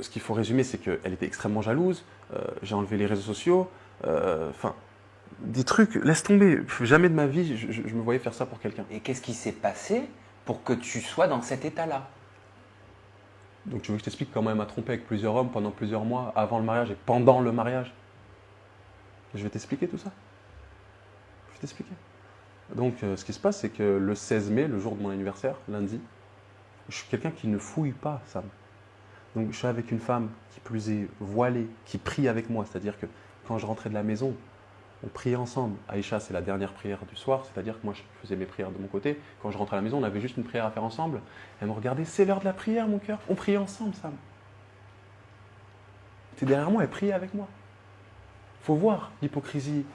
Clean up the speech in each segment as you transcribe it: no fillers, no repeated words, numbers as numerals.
ce qu'il faut résumer, c'est qu'elle était extrêmement jalouse. J'ai enlevé les réseaux sociaux. Enfin, des trucs, laisse tomber. Jamais de ma vie, je me voyais faire ça pour quelqu'un. Et qu'est-ce qui s'est passé pour que tu sois dans cet état-là? Donc tu veux que je t'explique comment elle m'a trompé avec plusieurs hommes pendant plusieurs mois, avant le mariage et pendant le mariage? Je vais t'expliquer tout ça. Je vais t'expliquer. Donc ce qui se passe, c'est que le 16 mai, le jour de mon anniversaire, lundi, je suis quelqu'un qui ne fouille pas, Sam. Donc je suis avec une femme qui plus est voilée, qui prie avec moi. C'est-à-dire que quand je rentrais de la maison, on priait ensemble. Aïcha, c'est la dernière prière du soir, c'est-à-dire que moi, je faisais mes prières de mon côté. Quand je rentrais à la maison, on avait juste une prière à faire ensemble. Elle me regardait, c'est l'heure de la prière, mon cœur. On priait ensemble, Sam. Tu es derrière moi, elle priait avec moi. Faut voir l'hypocrisie.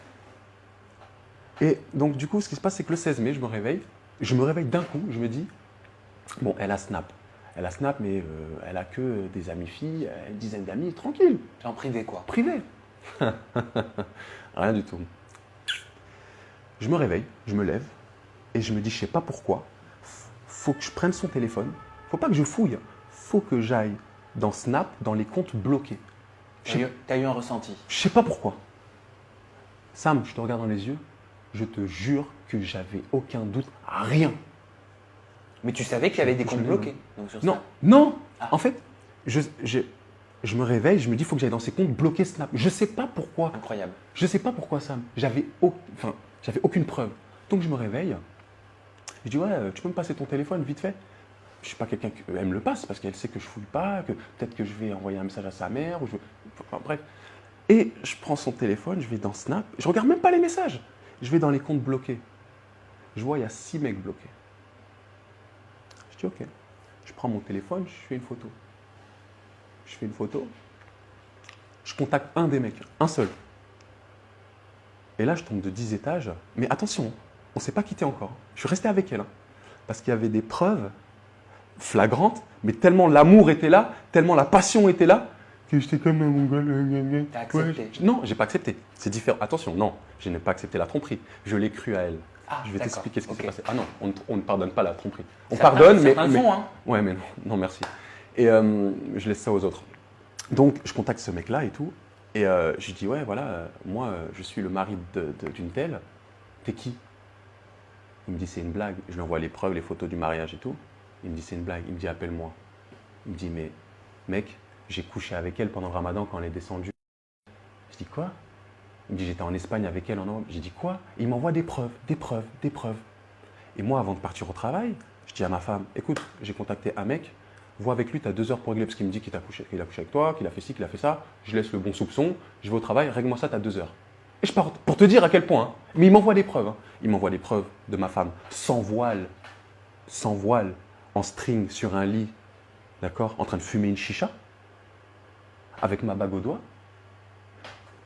Et donc, du coup, ce qui se passe, c'est que le 16 mai, je me réveille. Je me réveille d'un coup, je me dis, bon, elle a Snap. Elle a Snap, mais elle a que des amis filles, une dizaine d'amis, tranquille. En privé, quoi. Privé. Rien du tout. Je me réveille, je me lève et je me dis, je sais pas pourquoi, faut que je prenne son téléphone. Faut pas que je fouille, faut que j'aille dans Snap, dans les comptes bloqués. T'as eu un ressenti. Je sais pas pourquoi. Sam, je te regarde dans les yeux, je te jure que j'avais aucun doute, rien. Mais tu savais qu'il y avait des comptes bloqués. Donc sur Non, Snap. non. Ah. En fait, je me réveille, je me dis, il faut que j'aille dans ces comptes bloqués Snap. Je sais pas pourquoi. Incroyable. Je sais pas pourquoi, Sam. J'avais aucune preuve. Donc je me réveille. Je dis, ouais, tu peux me passer ton téléphone vite fait? Je suis pas quelqu'un qui elle me le passe parce qu'elle sait que je fouille pas, que peut-être que je vais envoyer un message à sa mère. Enfin, bref. Et je prends son téléphone, je vais dans Snap. Je regarde même pas les messages. Je vais dans les comptes bloqués. Je vois, il y a 6 mecs bloqués. Je dis, ok. Je prends mon téléphone, je fais une photo. Je fais une photo. Je contacte un des mecs, un seul. Et là, je tombe de 10 étages. Mais attention, on ne s'est pas quitté encore. Je suis resté avec elle. Parce qu'il y avait des preuves flagrantes, mais tellement l'amour était là, tellement la passion était là, que j'étais comme un mongol. T'as accepté. Ouais, non, j'ai pas accepté. C'est différent. Attention, non, je n'ai pas accepté la tromperie. Je l'ai cru à elle. Ah, je vais d'accord. t'expliquer ce qui Ok. s'est passé. Ah non, on ne pardonne pas la tromperie. On Certains- pardonne, mais. certains le font, hein. Ouais, mais non, non, merci. Et je laisse ça aux autres. Donc, je contacte ce mec-là et tout. Et je lui dis, ouais, voilà, moi, je suis le mari d'une telle. T'es qui? Il me dit, c'est une blague. Je lui envoie les preuves, les photos du mariage et tout. Il me dit, c'est une blague. Il me dit, appelle-moi. Il me dit, mais mec, j'ai couché avec elle pendant le ramadan quand elle est descendue. Je dis, quoi? Il me dit, j'étais en Espagne avec elle en Europe. J'ai dit, quoi? Il m'envoie des preuves, des preuves, des preuves. Et moi, avant de partir au travail, je dis à ma femme, écoute, j'ai contacté un mec, vois avec lui, tu as 2 heures pour régler, parce qu'il me dit qu'il a couché avec toi, qu'il a fait ci, qu'il a fait ça. Je laisse le bon soupçon, je vais au travail, règle-moi ça, tu as 2 heures. Et je pars pour te dire à quel point. Hein. Mais il m'envoie des preuves. Hein. Il m'envoie des preuves de ma femme, sans voile, en string sur un lit, d'accord, en train de fumer une chicha, avec ma bague au doigt.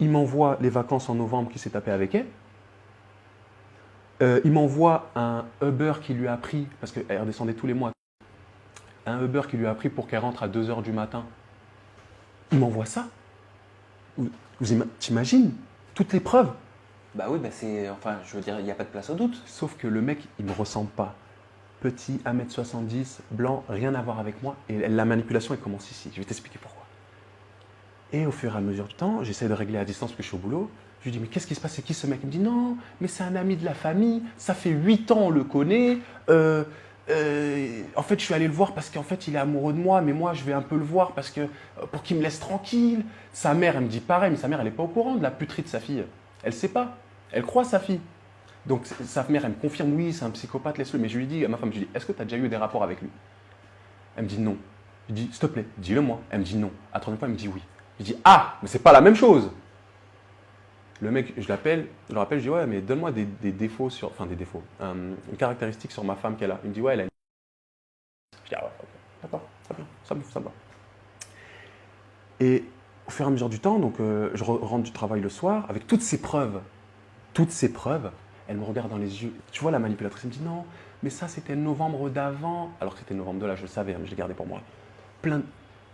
Il m'envoie les vacances en novembre qu'il s'est tapé avec elle. Il m'envoie un Uber qui lui a pris, parce qu'elle redescendait tous les mois, un Uber qui lui a pris pour qu'elle rentre à 2 heures du matin. Il m'envoie ça. T'imagines toutes les preuves? Bah oui, bah c'est. Enfin, je veux dire, il n'y a pas de place au doute. Sauf que le mec, il ne me ressemble pas. Petit, 1m70, blanc, rien à voir avec moi. Et la manipulation, elle commence ici. Je vais t'expliquer pourquoi. Et au fur et à mesure du temps, j'essaie de régler à distance parce que je suis au boulot. Je lui dis, mais qu'est-ce qui se passe? C'est qui ce mec? Il me dit, non, mais c'est un ami de la famille. Ça fait 8 ans, on le connaît. En fait, je suis allé le voir parce qu'en fait, il est amoureux de moi. Mais moi, je vais un peu le voir parce que, pour qu'il me laisse tranquille. Sa mère, elle me dit pareil. Mais sa mère, elle n'est pas au courant de la puterie de sa fille. Elle ne sait pas. Elle croit sa fille. Donc, sa mère, elle me confirme, oui, c'est un psychopathe, laisse-le. Mais je lui dis, à ma femme, je lui dis, est-ce que tu as déjà eu des rapports avec lui? Elle me dit non. Je lui dis, s'il te plaît, dis-le-moi. Elle me dit non. À la troisième fois, elle me dit oui. Je dis, ah, mais c'est pas la même chose. Le mec, je le rappelle, je dis, ouais, mais donne-moi des défauts enfin des défauts, une caractéristique sur ma femme qu'elle a. Il me dit, ouais, elle a une. Je dis, ah ouais, ok, d'accord, très bien, ça me va. Et au fur et à mesure du temps, donc, je rentre du travail le soir, avec toutes ces preuves, elle me regarde dans les yeux. Tu vois, la manipulatrice, elle me dit, non, mais ça, c'était novembre d'avant. Alors que c'était novembre de là, je le savais, hein, mais je l'ai gardé pour moi.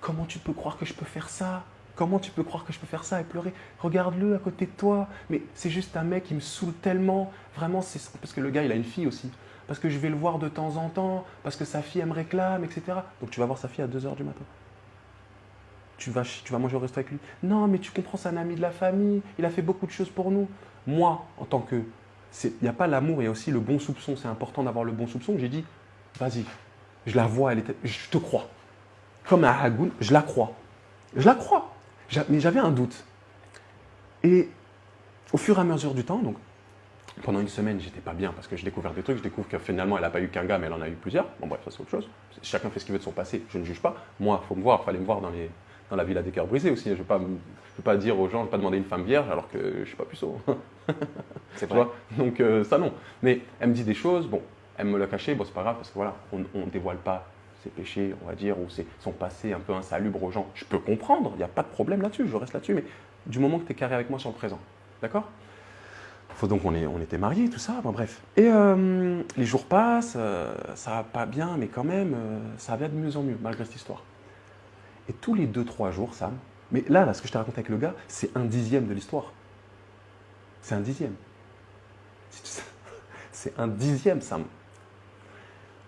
Comment tu peux croire que je peux faire ça? Comment tu peux croire que je peux faire ça et pleurer? Regarde-le à côté de toi. Mais c'est juste un mec qui me saoule tellement. Vraiment, c'est parce que le gars, il a une fille aussi. Parce que je vais le voir de temps en temps. Parce que sa fille, elle me réclame, etc. Donc tu vas voir sa fille à 2 heures du matin. tu vas manger au resto avec lui. Non, mais tu comprends, c'est un ami de la famille, il a fait beaucoup de choses pour nous. Moi, en tant que. Il n'y a pas l'amour, il y a aussi le bon soupçon. C'est important d'avoir le bon soupçon. J'ai dit, vas-y, je la vois, je te crois. Comme un Hagoun, je la crois. Je la crois. Mais j'avais un doute. Et au fur et à mesure du temps, donc, pendant une semaine, j'étais pas bien parce que je découvre des trucs. Je découvre que finalement, elle n'a pas eu qu'un gars, mais elle en a eu plusieurs. Bon, bref, ça c'est autre chose. Chacun fait ce qu'il veut de son passé. Je ne juge pas. Moi, il faut me voir. Il fallait me voir dans la villa des cœurs brisés aussi. Je ne vais pas dire aux gens, je ne vais pas demander une femme vierge alors que je ne suis pas puceau. C'est Tu vrai. vois. Donc, ça non. Mais elle me dit des choses. Bon, elle me l'a caché. Bon, c'est pas grave parce que voilà, on ne dévoile pas ses péchés, on va dire, ou son passé un peu insalubre aux gens. Je peux comprendre. Il n'y a pas de problème là-dessus. Je reste là-dessus. Mais du moment que tu es carré avec moi sur le présent. D'accord ? Donc on était mariés, tout ça, bon, bref. Et les jours passent, ça va pas bien, mais quand même, ça va de mieux en mieux, malgré cette histoire. Et tous les 2-3 jours, Sam, mais là, ce que je t'ai raconté avec le gars, c'est 1/10 de l'histoire. C'est 1/10. C'est 1/10, Sam.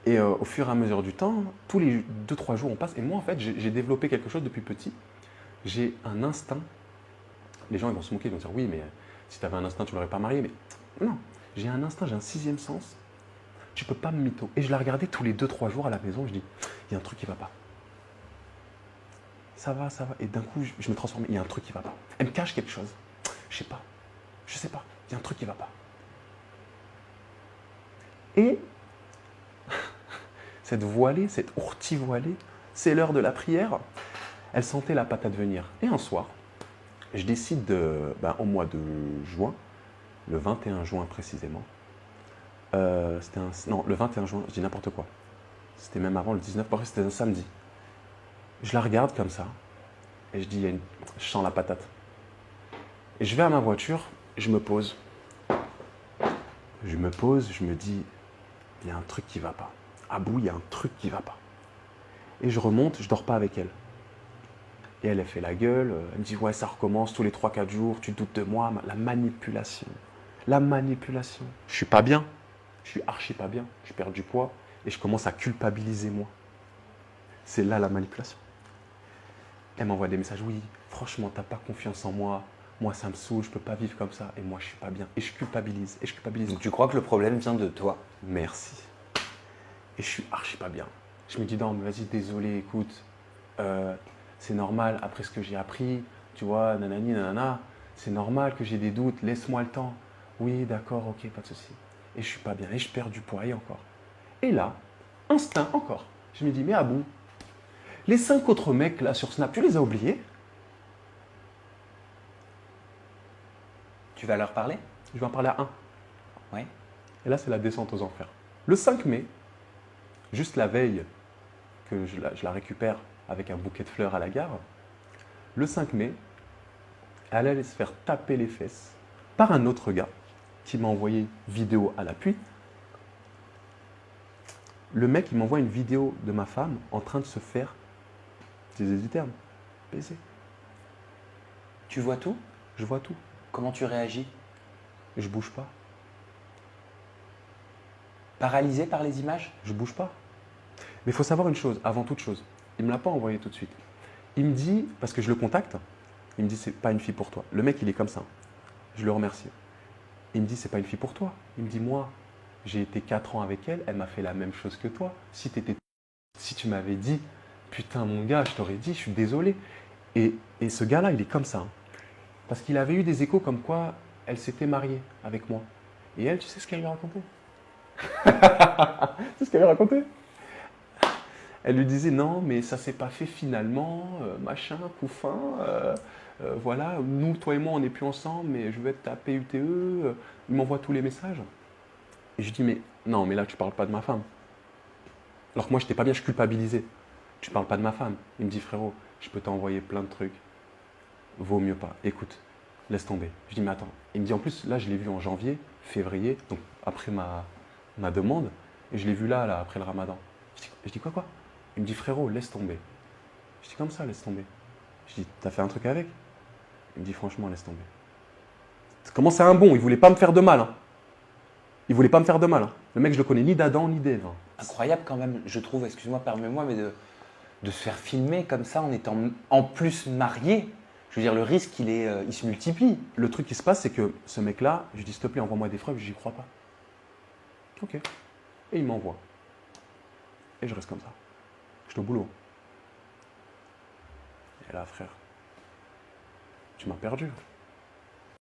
Et au fur et à mesure du temps, tous les 2-3 jours, on passe. Et moi, en fait, j'ai développé quelque chose depuis petit. J'ai un instinct. Les gens ils vont se moquer, ils vont dire oui, mais si tu avais un instinct, tu ne l'aurais pas marié. Mais non, j'ai un instinct, j'ai un 6e sens. Tu ne peux pas me mytho. Et je la regardais tous les 2-3 jours à la maison. Je dis, il y a un truc qui ne va pas. Ça va, ça va. Et d'un coup, je me transformais. Il y a un truc qui ne va pas. Elle me cache quelque chose. Je sais pas. Je sais pas. Il y a un truc qui ne va pas. Et cette voilée, cette ourtie voilée, c'est l'heure de la prière. Elle sentait la patate venir. Et un soir, je décide au mois de juin, le 21 juin précisément, non, le 21 juin, je dis n'importe quoi. C'était même avant le 19, bref, c'était un samedi. Je la regarde comme ça, et je dis, je sens la patate. Et je vais à ma voiture, je me pose. Je me dis, il y a un truc qui ne va pas. À bout, il y a un truc qui ne va pas. Et je remonte, je ne dors pas avec elle. Et elle fait la gueule, elle me dit, ouais, ça recommence tous les 3-4 jours, tu doutes de moi, la manipulation. La manipulation. Je suis pas bien, je suis archi pas bien, je perds du poids et je commence à culpabiliser moi. C'est là la manipulation. Elle m'envoie des messages, oui, franchement, t'as pas confiance en moi, moi ça me saoule, je peux pas vivre comme ça, et moi je suis pas bien. Et je culpabilise, et je culpabilise. Donc tu crois que le problème vient de toi? Merci. Et je suis archi pas bien. Je me dis, non, mais vas-y, désolé, écoute, c'est normal, après ce que j'ai appris, tu vois, nanani, nanana, c'est normal que j'ai des doutes, laisse-moi le temps. Oui, d'accord, ok, pas de souci. Et je suis pas bien, et je perds du poids, et encore. Et là, instinct, encore. Je me dis, mais ah bon, les 5 autres mecs là sur Snap, tu les as oubliés? Tu vas leur parler? Je vais en parler à un. Ouais. Et là, c'est la descente aux enfers. Le 5 mai, juste la veille que je la récupère avec un bouquet de fleurs à la gare, le 5 mai, elle allait se faire taper les fesses par un autre gars qui m'a envoyé vidéo à l'appui. Le mec, il m'envoie une vidéo de ma femme en train de se faire, utiliser du terme, baiser. Tu vois tout? Je vois tout. Comment tu réagis? Je bouge pas. Paralysé par les images? Je bouge pas. Mais il faut savoir une chose, avant toute chose. Il ne me l'a pas envoyé tout de suite. Il me dit, parce que je le contacte, il me dit, c'est pas une fille pour toi. Le mec, il est comme ça. Je le remercie. Il me dit, c'est pas une fille pour toi. Il me dit, moi, j'ai été 4 ans avec elle, elle m'a fait la même chose que toi. Si tu m'avais dit, putain, mon gars, je t'aurais dit, je suis désolé. Et ce gars-là, il est comme ça. Hein. Parce qu'il avait eu des échos comme quoi elle s'était mariée avec moi. Et elle, tu sais ce qu'elle lui a raconté? Tu sais ce qu'elle lui a raconté? Elle lui disait non, mais ça s'est pas fait finalement, machin, couffin, voilà, nous, toi et moi, on n'est plus ensemble, mais je vais te taper UTE, il m'envoie tous les messages. Et je dis, mais non, mais là, tu parles pas de ma femme. Alors que moi, je n'étais pas bien, je culpabilisais. Tu parles pas de ma femme. Il me dit, frérot, je peux t'envoyer plein de trucs. Vaut mieux pas. Écoute, laisse tomber. Je dis, mais attends. Il me dit, en plus, là, je l'ai vu en janvier, février, donc après ma demande, et je l'ai vu là, après le ramadan. Je dis quoi? Il me dit, frérot, laisse tomber. Je dis, comme ça, laisse tomber. Je dis, t'as fait un truc avec? Il me dit, franchement, laisse tomber. Comment c'est un bon? Il voulait pas me faire de mal. Hein. Il voulait pas me faire de mal. Hein. Le mec, je le connais ni d'Adam ni d'Ève. Hein. Incroyable quand même, je trouve, excuse-moi, permets-moi, mais de se faire filmer comme ça en étant en plus marié. Je veux dire, le risque, il se multiplie. Le truc qui se passe, c'est que ce mec-là, je lui dis, s'il te plaît, envoie-moi des preuves, j'y crois pas. Ok. Et il m'envoie. Et je reste comme ça. Je suis au boulot. Et là, frère, tu m'as perdu.